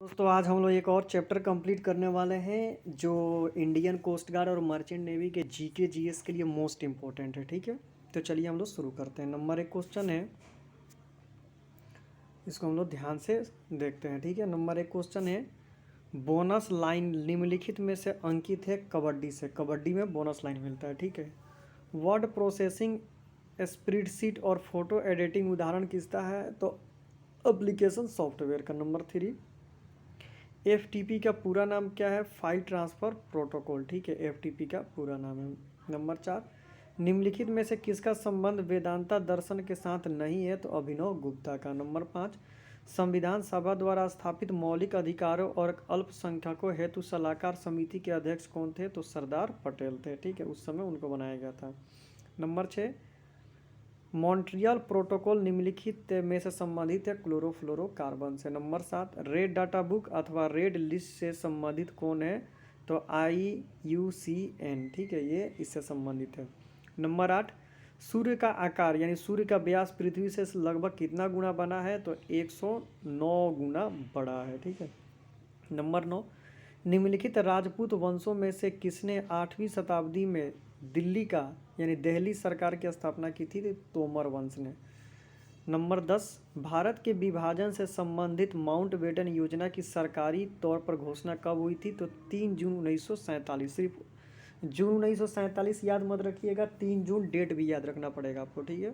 दोस्तों आज हम लोग एक और चैप्टर कंप्लीट करने वाले हैं जो इंडियन कोस्ट गार्ड और मर्चेंट नेवी के जीके जीएस के लिए मोस्ट इम्पोर्टेंट है। ठीक है, तो चलिए हम लोग शुरू करते हैं। नंबर 1 क्वेश्चन है, इसको हम लोग ध्यान से देखते हैं। ठीक है, नंबर 1 क्वेश्चन है, बोनस लाइन निम्नलिखित में से अंकित है कबड्डी से। कबड्डी में बोनस लाइन मिलता है। ठीक है, वर्ड प्रोसेसिंग, स्प्रेडशीट और फोटो एडिटिंग उदाहरण किसका है? तो एप्लीकेशन सॉफ्टवेयर का। नंबर 3, एफटीपी का पूरा नाम क्या है? File transfer protocol. ठीक है, एफटीपी का पूरा नाम है। नंबर 4, निम्नलिखित में से किसका संबंध वेदांता दर्शन के साथ नहीं है? तो अभिनव गुप्ता का। नंबर 5, संविधान सभा द्वारा स्थापित मौलिक अधिकारों और अल्पसंख्यकों हेतु सलाहकार समिति के अध्यक्ष कौन थे? तो सरदार पटेल थे। ठीक है, उस समय उनको बनाया गया था। नंबर 6, मॉन्ट्रियल प्रोटोकॉल निम्नलिखित में से संबंधित है क्लोरोफ्लोरोकार्बन से। नंबर 7, रेड डाटा बुक अथवा रेड लिस्ट से संबंधित कौन है? तो IUCN। ठीक है, ये इससे संबंधित है। नंबर 8, सूर्य का आकार यानी सूर्य का व्यास पृथ्वी से लगभग कितना गुना बना है? तो 109 गुना बड़ा है। ठीक है। नंबर 9, निम्नलिखित राजपूत वंशों में से किसने 8वीं शताब्दी में दिल्ली का यानी दिल्ली सरकार की स्थापना की थी? तो तोमर वंश ने। नंबर 10, भारत के विभाजन से संबंधित माउंटबेटन योजना की सरकारी तौर पर घोषणा कब हुई थी? तो 3 जून 1947। सिर्फ जून 1947 याद मत रखिएगा, 3 जून डेट भी याद रखना पड़ेगा आपको। ठीक है।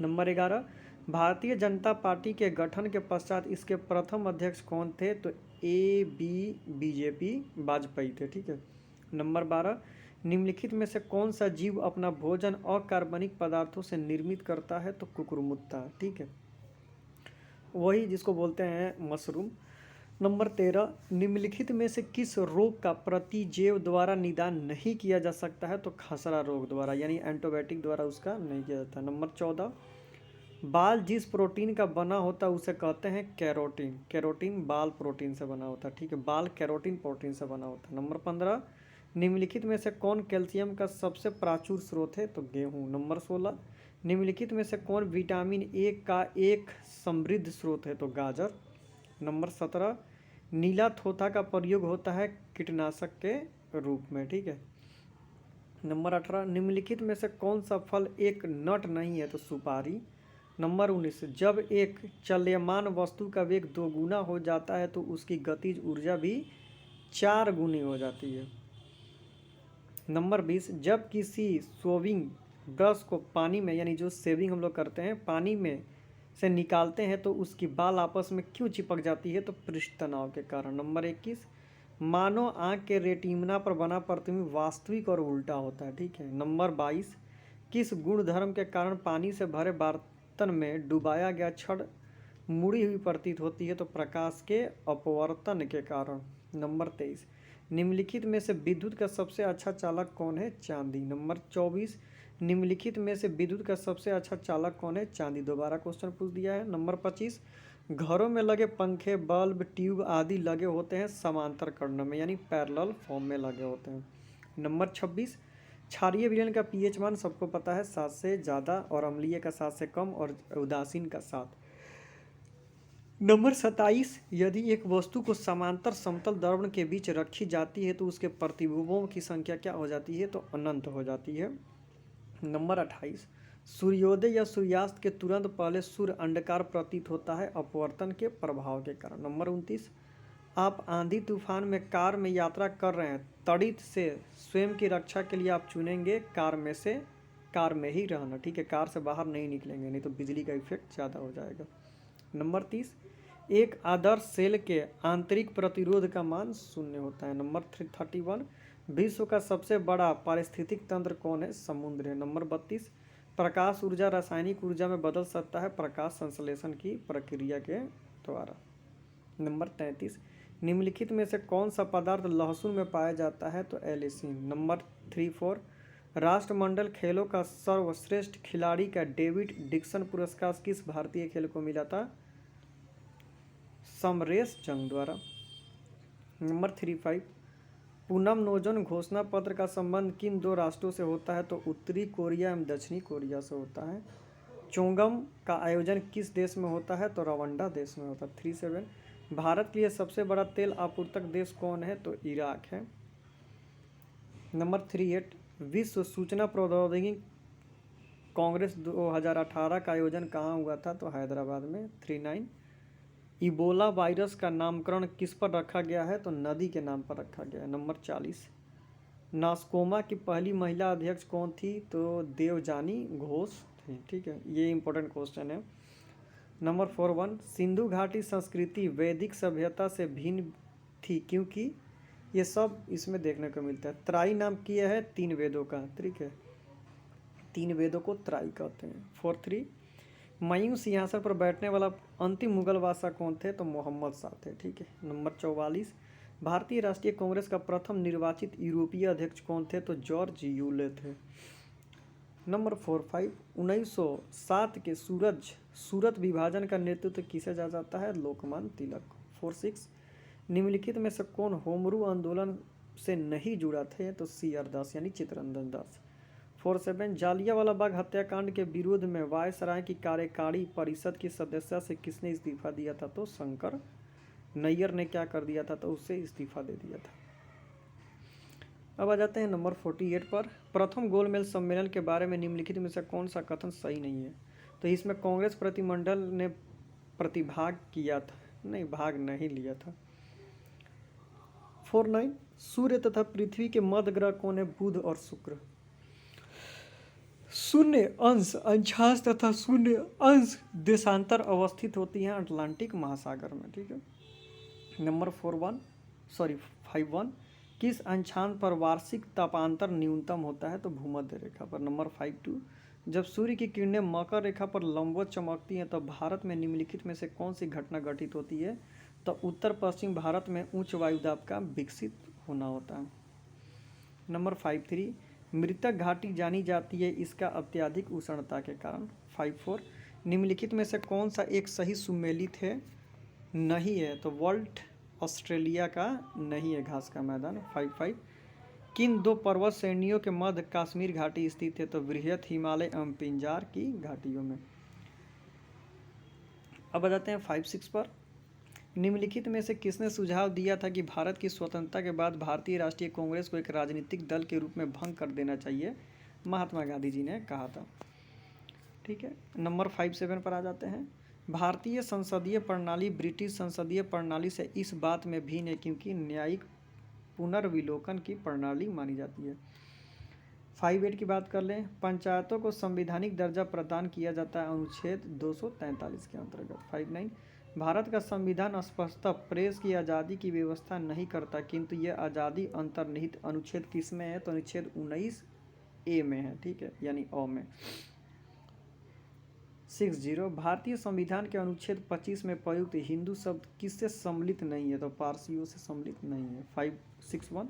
नंबर 11, भारतीय जनता पार्टी के गठन के पश्चात इसके प्रथम अध्यक्ष कौन थे? तो BJP वाजपेयी थे। ठीक है। नंबर 12, निम्नलिखित में से कौन सा जीव अपना भोजन अकार्बनिक पदार्थों से निर्मित करता है? तो कुकुरमुत्ता। ठीक है, वही जिसको बोलते हैं मशरूम। नंबर 13, निम्नलिखित में से किस रोग का प्रतिजैव द्वारा निदान नहीं किया जा सकता है? तो खसरा रोग द्वारा यानी एंटीबायोटिक द्वारा उसका नहीं किया जाता। नंबर 14, बाल जिस प्रोटीन का बना होता है उसे कहते हैं कैरोटीन। कैरोटीन बाल प्रोटीन से बना होता है। ठीक है, बाल कैरोटीन प्रोटीन से बना होता है। नंबर 15, निम्नलिखित में से कौन कैल्शियम का सबसे प्राचुर स्रोत है? तो गेहूँ। नंबर 16, निम्नलिखित में से कौन विटामिन ए का एक समृद्ध स्रोत है? तो गाजर। नंबर 17, नीला थोथा का प्रयोग होता है कीटनाशक के रूप में। ठीक है। नंबर 18, निम्नलिखित में से कौन सा फल एक नट नहीं है? तो सुपारी। नंबर 19, जब एक चल्यमान वस्तु का वेग 2 गुना हो जाता है तो उसकी गतिज ऊर्जा भी 4 गुनी हो जाती है। नंबर 20, जब किसी सोविंग ब्रश को पानी में यानी जो सेविंग हम लोग करते हैं पानी में से निकालते हैं तो उसकी बाल आपस में क्यों चिपक जाती है? तो पृष्ठ तनाव के कारण। नंबर 21, मानव आँख के रेटिना पर बना प्रतिबिंब वास्तविक और उल्टा होता है। ठीक है। नंबर 22, किस गुणधर्म के कारण पानी से भरे बर्तन में डुबाया गया छड़ मुड़ी हुई प्रतीत होती है? तो प्रकाश के अपवर्तन के कारण। नंबर 23, निम्नलिखित में से विद्युत का सबसे अच्छा चालक कौन है? चांदी। नंबर 24, निम्नलिखित में से विद्युत का सबसे अच्छा चालक कौन है? चांदी। दोबारा क्वेश्चन पूछ दिया है। नंबर 25, घरों में लगे पंखे, बल्ब, ट्यूब आदि लगे होते हैं समांतर कर्ण में यानी पैरेलल फॉर्म में लगे होते हैं। नंबर 26, क्षारीय विलयन का पीएच मान सबको पता है 7 से ज़्यादा और अम्लीय का 7 से कम और उदासीन का 7। नंबर 27, यदि एक वस्तु को समांतर समतल द्रव्य के बीच रखी जाती है तो उसके प्रतिबिंबों की संख्या क्या हो जाती है? तो अनंत हो जाती है। नंबर 28, सूर्योदय या सूर्यास्त के तुरंत पहले सूर्य अंडाकार प्रतीत होता है अपवर्तन के प्रभाव के कारण। नंबर 29, आप आंधी तूफान में कार में यात्रा कर रहे हैं, तड़ित से स्वयं की रक्षा के लिए आप चुनेंगे कार में ही रहना। ठीक है, कार से बाहर नहीं निकलेंगे, नहीं तो बिजली का इफेक्ट ज़्यादा हो जाएगा। नंबर 30, एक आदर्श सेल के आंतरिक प्रतिरोध का मान 0 होता है। नंबर 31, विश्व का सबसे बड़ा पारिस्थितिक तंत्र कौन है? समुद्र है। नंबर 32, प्रकाश ऊर्जा रासायनिक ऊर्जा में बदल सकता है प्रकाश संश्लेषण की प्रक्रिया के द्वारा। नंबर 33, निम्नलिखित में से कौन सा पदार्थ लहसुन में पाया जाता है? तो एलिसिन। नंबर 34, राष्ट्रमंडल खेलों का सर्वश्रेष्ठ खिलाड़ी का डेविड डिक्सन पुरस्कार किस भारतीय खेल को मिला था? समरेश जंग द्वारा। नंबर 35, पूनम नोजोन घोषणा पत्र का संबंध किन 2 राष्ट्रों से होता है? तो उत्तरी कोरिया एवं दक्षिणी कोरिया से होता है। चोंगम का आयोजन किस देश में होता है? तो रवांडा देश में होता है। 37, भारत के लिए सबसे बड़ा तेल आपूर्तक देश कौन है? तो इराक है। नंबर 38, विश्व सूचना प्रौद्योगिकी कांग्रेस 2018 का आयोजन कहाँ हुआ था? तो हैदराबाद में। 39, इबोला वायरस का नामकरण किस पर रखा गया है? तो नदी के नाम पर रखा गया है। नंबर 40, नास्कोमा की पहली महिला अध्यक्ष कौन थी? तो देवजानी घोष थी। ठीक है, ये इंपॉर्टेंट क्वेश्चन है। नंबर 41, सिंधु घाटी संस्कृति वैदिक सभ्यता से भिन्न थी क्योंकि, ये सब इसमें देखने को मिलता है। त्राई नाम किया है 3 वेदों का। ठीक है, 3 वेदों को त्राई कहते हैं। 43, मयूं सिंहासन पर बैठने वाला अंतिम मुगल बादशाह कौन थे? तो मोहम्मद शाह थे। ठीक है। नंबर 44, भारतीय राष्ट्रीय कांग्रेस का प्रथम निर्वाचित यूरोपीय अध्यक्ष कौन थे? तो जॉर्ज यूले थे। नंबर 45, 1907 के सूरत विभाजन का नेतृत्व किसे जा जाता है? लोकमान्य तिलक। 46, निम्नलिखित में से कौन होमरू आंदोलन से नहीं जुड़ा थे? तो सी.आर. दास यानी चित्तरंजन दास। 47, जालियांवाला बाग हत्याकांड के विरोध में वायसराय की कार्यकारी परिषद की सदस्यता से किसने इस्तीफा दिया था? तो शंकर नैयर ने क्या कर दिया था? तो उससे इस्तीफा दे दिया था। अब आ जाते हैं नंबर 48 पर। प्रथम गोलमेज सम्मेलन के बारे में निम्नलिखित में से कौन सा कथन सही नहीं है? तो इसमें कांग्रेस प्रतिनिधिमंडल ने प्रतिभाग किया था, नहीं, भाग नहीं लिया था। 49, सूर्य तथा पृथ्वी के मध्य ग्रह कौन है? बुध और शुक्र। शून्य अंश अक्षांश तथा शून्य अंश देशांतर अवस्थित होती हैं अटलांटिक महासागर में। ठीक है। नंबर 51, किस अक्षांश पर वार्षिक तापांतर न्यूनतम होता है? तो भूमध्य रेखा पर। नंबर 52, जब सूर्य की किरणें मकर रेखा पर लंबवत चमकती हैं तो भारत में निम्नलिखित में से कौन सी घटना घटित होती है? तो उत्तर पश्चिम भारत में उच्च वायुदाब का विकसित होना होता है। नंबर 53, मृतक घाटी जानी जाती है इसका अत्यधिक उष्णता के कारण। 54, निम्नलिखित में से कौन सा एक सही सुमेलित है? नहीं है, तो वर्ल्ड ऑस्ट्रेलिया का नहीं है घास का मैदान। 55, किन 2 पर्वत श्रेणियों के मध्य कश्मीर घाटी स्थित है? तो बृहत हिमालय एवं पिंजार की घाटियों में। अब आ जाते हैं 56 पर। निम्नलिखित में से किसने सुझाव दिया था कि भारत की स्वतंत्रता के बाद भारतीय राष्ट्रीय कांग्रेस को एक राजनीतिक दल के रूप में भंग कर देना चाहिए? महात्मा गांधी जी ने कहा था। ठीक है। नंबर 57 पर आ जाते हैं। भारतीय संसदीय प्रणाली ब्रिटिश संसदीय प्रणाली से इस बात में भिन्न है क्योंकि न्यायिक पुनर्विलोकन की प्रणाली मानी जाती है। 58 की बात कर लें। पंचायतों को संवैधानिक दर्जा प्रदान किया जाता है अनुच्छेद 243 के अंतर्गत। 59, भारत का संविधान स्पष्टतः प्रेस की आज़ादी की व्यवस्था नहीं करता किंतु यह आज़ादी अंतर्निहित अनुच्छेद किस में है? तो अनुच्छेद 19A में है। ठीक है, यानी अ में। 60, भारतीय संविधान के अनुच्छेद 25 में प्रयुक्त हिंदू शब्द किससे सम्मिलित नहीं है? तो पारसियों से सम्मिलित नहीं है। 561,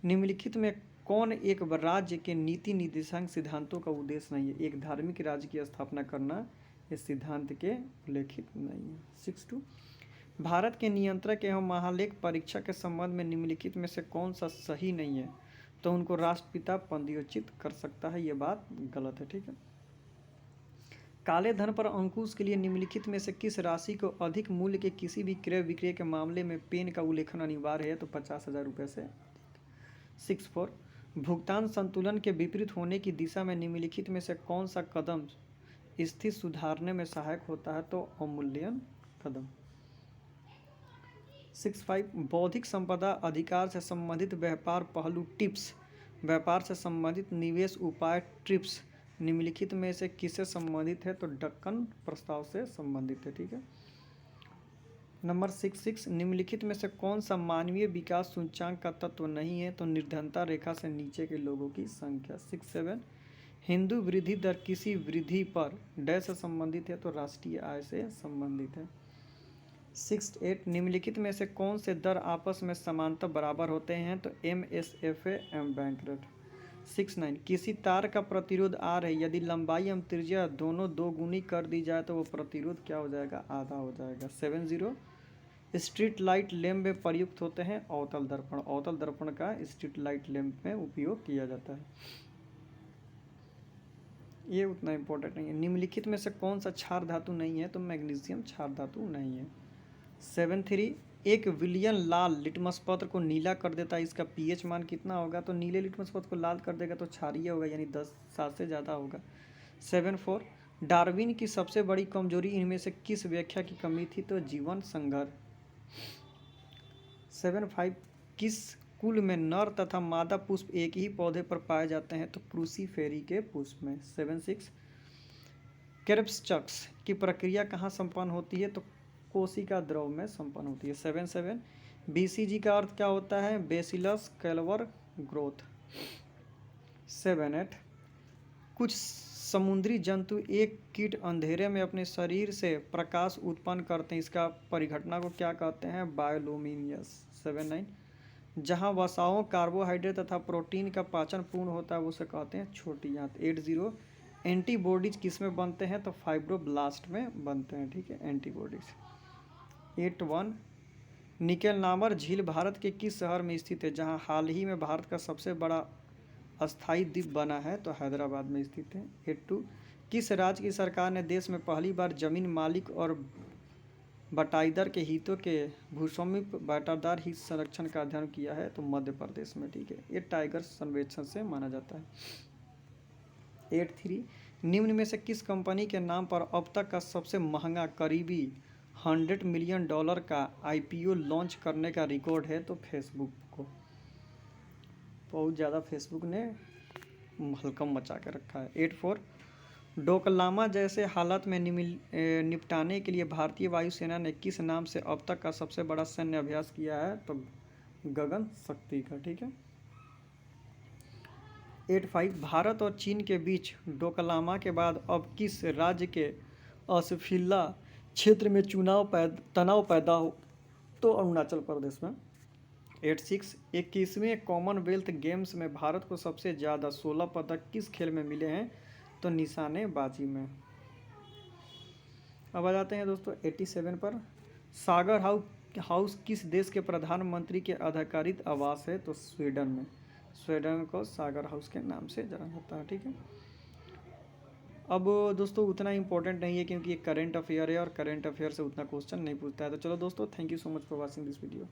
निम्नलिखित में कौन एक राज्य के नीति निर्देशांक सिद्धांतों का उद्देश्य नहीं है? एक धार्मिक राज्य की स्थापना करना इस सिद्धांत के उल्लेखित नहीं है। 62, भारत के नियंत्रक एवं महालेख परीक्षा के संबंध में निम्नलिखित में से कौन सा सही नहीं है? तो उनको राष्ट्रपिता पंदयोचित कर सकता है, ये बात गलत है। ठीक है। काले धन पर अंकुश के लिए निम्नलिखित में से किस राशि को अधिक मूल्य के किसी भी क्रय विक्रय के मामले में पेन का उल्लेखन अनिवार्य है? तो 50,000 रुपये से। 64, भुगतान संतुलन के विपरीत होने की दिशा में निम्नलिखित में से कौन सा कदम स्थिति सुधारने में सहायक होता है? तो अवमूल्यन कदम। 65, बौद्धिक संपदा अधिकार से संबंधित व्यापार पहलू टिप्स, व्यापार से संबंधित निवेश उपाय ट्रिप्स निम्नलिखित में से किससे संबंधित है? तो डक्कन प्रस्ताव से संबंधित है। ठीक है। नंबर 66, निम्नलिखित में से कौन सा मानवीय विकास सूचकांक का तत्व नहीं है? तो निर्धनता रेखा से नीचे के लोगों की संख्या। 67, हिंदू वृद्धि दर किसी वृद्धि पर डैश से संबंधित है? तो राष्ट्रीय आय से संबंधित है। 68, निम्नलिखित में से कौन से दर आपस में समांतर बराबर होते हैं? तो MSFA एवं बैंक रेट। 69, किसी तार का प्रतिरोध R है, यदि लंबाई एवं त्रिज्या दोनों 2 गुनी कर दी जाए तो वो प्रतिरोध क्या हो जाएगा? आधा हो जाएगा। 70, स्ट्रीट लाइट लैंप में प्रयुक्त होते हैं अवतल दर्पण, अवतल दर्पण का स्ट्रीट लाइट लैंप में उपयोग किया जाता है, ये उतना इम्पोर्टेंट नहीं है। निम्नलिखित में से कौन सा क्षार धातु नहीं है? तो मैग्नीशियम क्षार धातु नहीं है। 7.3 1 विलियन लाल लिटमस पत्र को नीला कर देता है, इसका पीएच मान कितना होगा? तो नीले लिटमस पत्र को लाल कर देगा तो क्षारीय होगा, यानी 10 से ज़्यादा होगा। 7.4 डार्विन की सबसे बड़ी कमजोरी इनमें से किस व्याख्या की कमी थी? तो जीवन संघर्ष। 7.5 किस कुल में नर तथा मादा पुष्प एक ही पौधे पर पाए जाते हैं? तो क्रूसीफेरी के पुष्प में। 7.6 क्रेब्सचक्स की प्रक्रिया कहाँ संपन्न होती है? तो कोशिका द्रव में संपन्न होती है। 7.7 बीसीजी का अर्थ क्या होता है? Bacillus कैलवर growth. 7.8 कुछ समुद्री जंतु एक कीट अंधेरे में अपने शरीर से प्रकाश उत्पन्न करते हैं, इसका परिघटना को क्या कहते हैं? बायोलूमिनियस। 7.9 जहाँ वसाओं कार्बोहाइड्रेट तथा प्रोटीन का पाचन पूर्ण होता है उसे कहते हैं छोटी आंत। 80 एंटीबॉडीज किस में बनते हैं? तो फाइब्रोब्लास्ट में बनते हैं, ठीक है, एंटीबॉडीज। 81 निकेल नामर झील भारत के किस शहर में स्थित है? जहाँ हाल ही में भारत का सबसे बड़ा अस्थायी द्वीप बना है, तो हैदराबाद में स्थित है। 82 किस राज्य की सरकार ने देश में पहली बार जमीन मालिक और बटाईदार के हितों के भूस्वामी बटाईदार हित संरक्षण का अध्ययन किया है? तो मध्य प्रदेश में, ठीक है। ये टाइगर सर्वेक्षण से माना जाता है। 83 निम्न में से किस कंपनी के नाम पर अब तक का सबसे महंगा करीबी $100 मिलियन का आईपीओ लॉन्च करने का रिकॉर्ड है? तो फेसबुक को। बहुत ज़्यादा फेसबुक ने हलकम मचा के रखा है। 84 डोकलामा जैसे हालत में निपटाने के लिए भारतीय वायुसेना ने किस नाम से अब तक का सबसे बड़ा सैन्य अभ्यास किया है? तो गगन शक्ति का, ठीक है। 85 भारत और चीन के बीच डोकलामा के बाद अब किस राज्य के असफिल्ला क्षेत्र में तनाव पैदा हो? तो अरुणाचल प्रदेश में। 86 21वें कॉमनवेल्थ गेम्स में भारत को सबसे ज़्यादा 16 पदक किस खेल में मिले हैं? तो निशानेबाजी में। अब आ जाते हैं दोस्तों 87 पर। सागर हाउस किस देश के प्रधानमंत्री के आधिकारिक आवास है? तो स्वीडन में। स्वीडन को सागर हाउस के नाम से जाना जाता है, ठीक है। अब दोस्तों उतना इंपॉर्टेंट नहीं है क्योंकि ये करंट अफेयर है और करंट अफेयर से उतना क्वेश्चन नहीं पूछता है। तो चलो दोस्तों, thank you so much for watching this video.